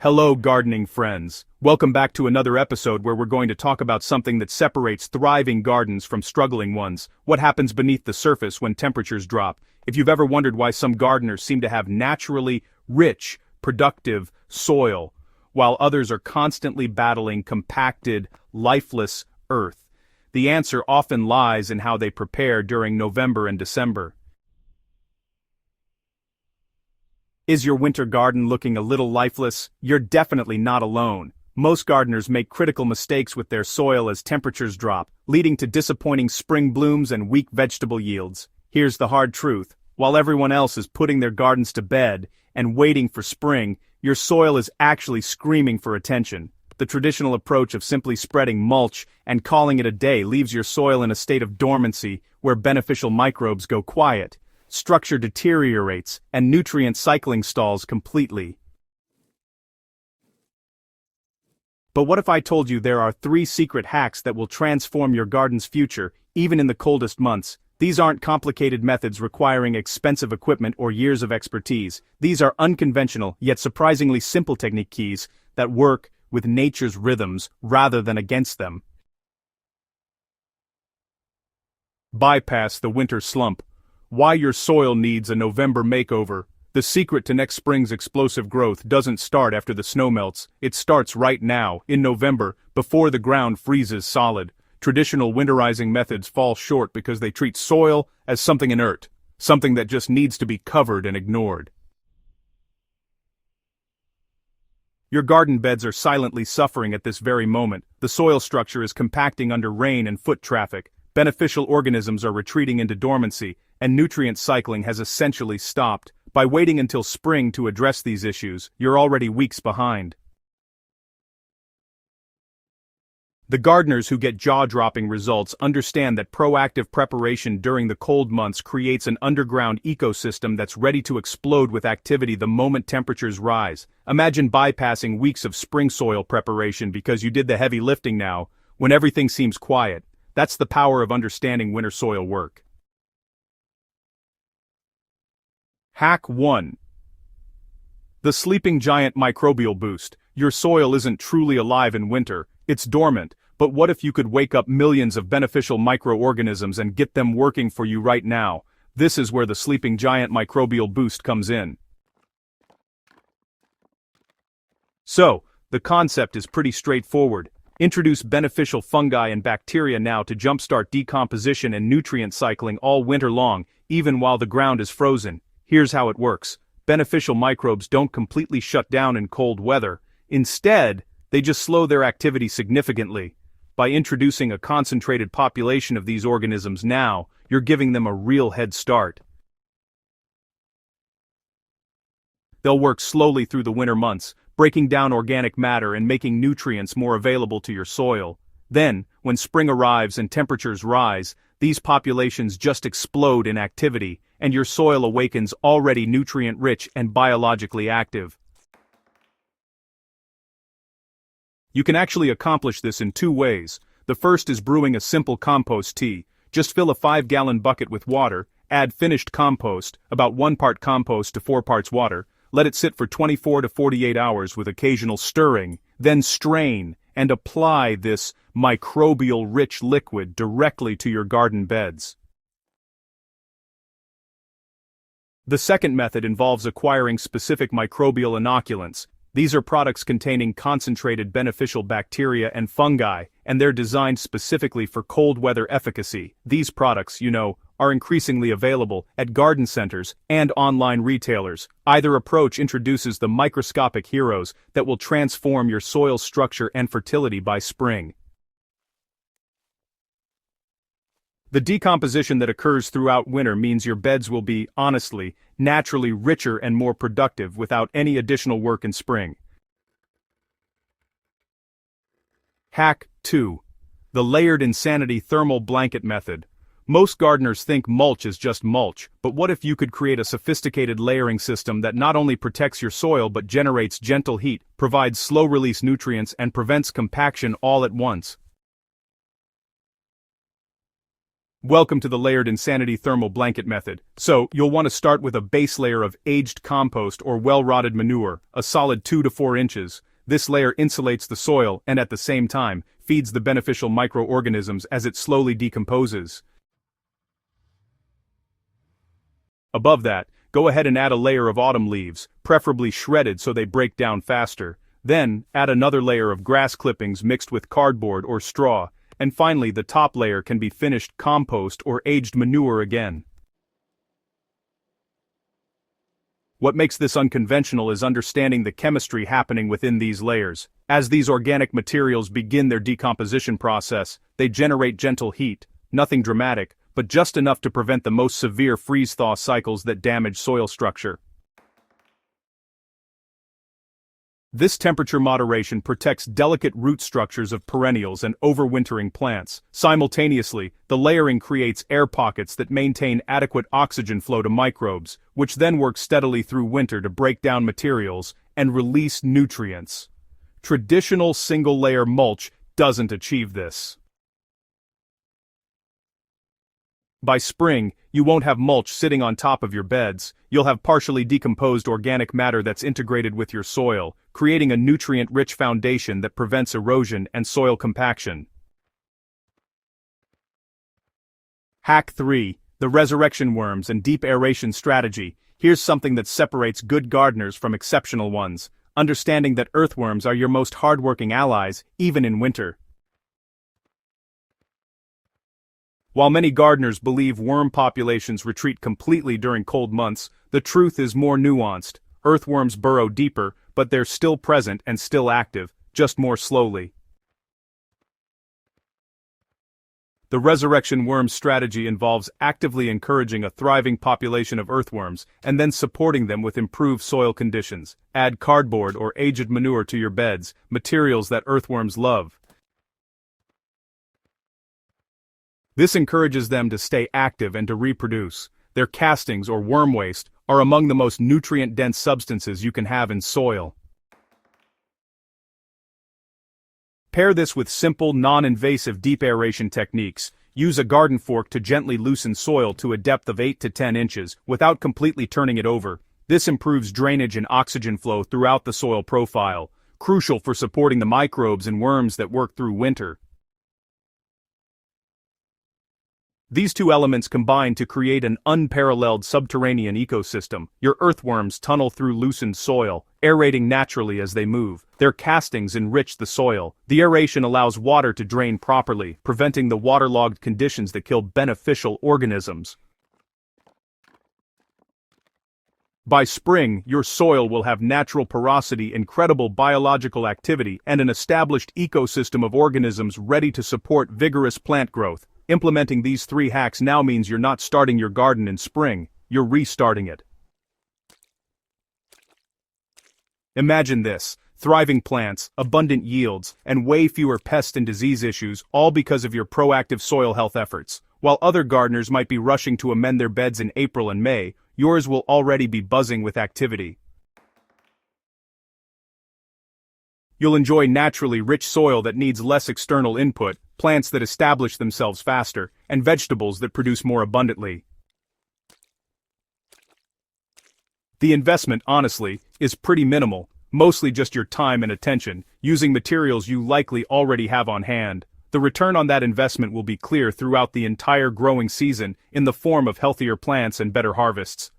Hello, gardening friends. Welcome back to another episode where we're going to talk about something that separates thriving gardens from struggling ones. What happens beneath the surface when temperatures drop? If you've ever wondered why some gardeners seem to have naturally rich, productive soil, while others are constantly battling compacted, lifeless earth, the answer often lies in how they prepare during November and December. Is your winter garden looking a little lifeless? You're definitely not alone. Most gardeners make critical mistakes with their soil as temperatures drop, leading to disappointing spring blooms and weak vegetable yields. Here's the hard truth. While everyone else is putting their gardens to bed and waiting for spring, your soil is actually screaming for attention. The traditional approach of simply spreading mulch and calling it a day leaves your soil in a state of dormancy where beneficial microbes go quiet. Structure deteriorates, and nutrient cycling stalls completely. But what if I told you there are 3 secret hacks that will transform your garden's future, even in the coldest months? These aren't complicated methods requiring expensive equipment or years of expertise. These are unconventional, yet surprisingly simple techniques that work with nature's rhythms rather than against them. Bypass the winter slump. Why your soil needs a November makeover. The secret to next spring's explosive growth doesn't start after the snow melts. It starts right now, in November, before the ground freezes solid. Traditional winterizing methods fall short because they treat soil as something inert, something that just needs to be covered and ignored. Your garden beds are silently suffering at this very moment. The soil structure is compacting under rain and foot traffic. Beneficial organisms are retreating into dormancy, and nutrient cycling has essentially stopped. By waiting until spring to address these issues, you're already weeks behind. The gardeners who get jaw-dropping results understand that proactive preparation during the cold months creates an underground ecosystem that's ready to explode with activity the moment temperatures rise. Imagine bypassing weeks of spring soil preparation because you did the heavy lifting now, when everything seems quiet. That's the power of understanding winter soil work. Hack 1. The Sleeping Giant Microbial Boost. Your soil isn't truly alive in winter, it's dormant, but what if you could wake up millions of beneficial microorganisms and get them working for you right now? This is where the Sleeping Giant Microbial Boost comes in. So, the concept is pretty straightforward. Introduce beneficial fungi and bacteria now to jumpstart decomposition and nutrient cycling all winter long, even while the ground is frozen. Here's how it works. Beneficial microbes don't completely shut down in cold weather. Instead, they just slow their activity significantly. By introducing a concentrated population of these organisms now, you're giving them a real head start. They'll work slowly through the winter months, breaking down organic matter and making nutrients more available to your soil. Then, when spring arrives and temperatures rise, these populations just explode in activity, and your soil awakens already nutrient-rich and biologically active. You can actually accomplish this in 2 ways. The first is brewing a simple compost tea. Just fill a 5-gallon bucket with water, add finished compost, about 1 part compost to 4 parts water, let it sit for 24 to 48 hours with occasional stirring, then strain and apply this microbial-rich liquid directly to your garden beds. The second method involves acquiring specific microbial inoculants. These are products containing concentrated beneficial bacteria and fungi, and they're designed specifically for cold weather efficacy. These products, are increasingly available at garden centers and online retailers. Either approach introduces the microscopic heroes that will transform your soil structure and fertility by spring. The decomposition that occurs throughout winter means your beds will be, honestly, naturally richer and more productive without any additional work in spring. Hack 2. The Layered Insanity Thermal Blanket Method. Most gardeners think mulch is just mulch, but what if you could create a sophisticated layering system that not only protects your soil but generates gentle heat, provides slow-release nutrients, and prevents compaction all at once? Welcome to the layered insanity thermal blanket method. So, you'll want to start with a base layer of aged compost or well-rotted manure, a solid 2 to 4 inches. This layer insulates the soil and at the same time, feeds the beneficial microorganisms as it slowly decomposes. Above that, go ahead and add a layer of autumn leaves, preferably shredded so they break down faster. Then, add another layer of grass clippings mixed with cardboard or straw, and finally the top layer can be finished compost or aged manure again. What makes this unconventional is understanding the chemistry happening within these layers. As these organic materials begin their decomposition process, they generate gentle heat, nothing dramatic, but just enough to prevent the most severe freeze-thaw cycles that damage soil structure. This temperature moderation protects delicate root structures of perennials and overwintering plants. Simultaneously, the layering creates air pockets that maintain adequate oxygen flow to microbes, which then work steadily through winter to break down materials and release nutrients. Traditional single-layer mulch doesn't achieve this. By spring, you won't have mulch sitting on top of your beds. You'll have partially decomposed organic matter that's integrated with your soil, creating a nutrient-rich foundation that prevents erosion and soil compaction. Hack 3. The resurrection worms and deep aeration strategy. Here's something that separates good gardeners from exceptional ones. Understanding that earthworms are your most hardworking allies, even in winter. While many gardeners believe worm populations retreat completely during cold months, the truth is more nuanced. Earthworms burrow deeper, but they're still present and still active, just more slowly. The resurrection worm strategy involves actively encouraging a thriving population of earthworms and then supporting them with improved soil conditions. Add cardboard or aged manure to your beds, materials that earthworms love. This encourages them to stay active and to reproduce. Their castings or worm waste are among the most nutrient-dense substances you can have in soil. Pair this with simple, non-invasive deep aeration techniques. Use a garden fork to gently loosen soil to a depth of 8 to 10 inches without completely turning it over. This improves drainage and oxygen flow throughout the soil profile, crucial for supporting the microbes and worms that work through winter. These two elements combine to create an unparalleled subterranean ecosystem. Your earthworms tunnel through loosened soil, aerating naturally as they move. Their castings enrich the soil. The aeration allows water to drain properly, preventing the waterlogged conditions that kill beneficial organisms. By spring, your soil will have natural porosity, incredible biological activity, and an established ecosystem of organisms ready to support vigorous plant growth. Implementing these 3 hacks now means you're not starting your garden in spring, you're restarting it. Imagine this: thriving plants, abundant yields, and way fewer pest and disease issues, all because of your proactive soil health efforts. While other gardeners might be rushing to amend their beds in April and May, yours will already be buzzing with activity. You'll enjoy naturally rich soil that needs less external input, plants that establish themselves faster, and vegetables that produce more abundantly. The investment, honestly, is pretty minimal, mostly just your time and attention, using materials you likely already have on hand. The return on that investment will be clear throughout the entire growing season in the form of healthier plants and better harvests.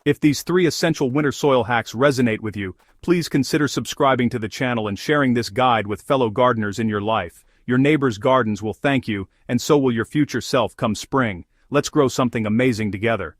If these 3 essential winter soil hacks resonate with you, please consider subscribing to the channel and sharing this guide with fellow gardeners in your life. Your neighbors' gardens will thank you, and so will your future self come spring. Let's grow something amazing together.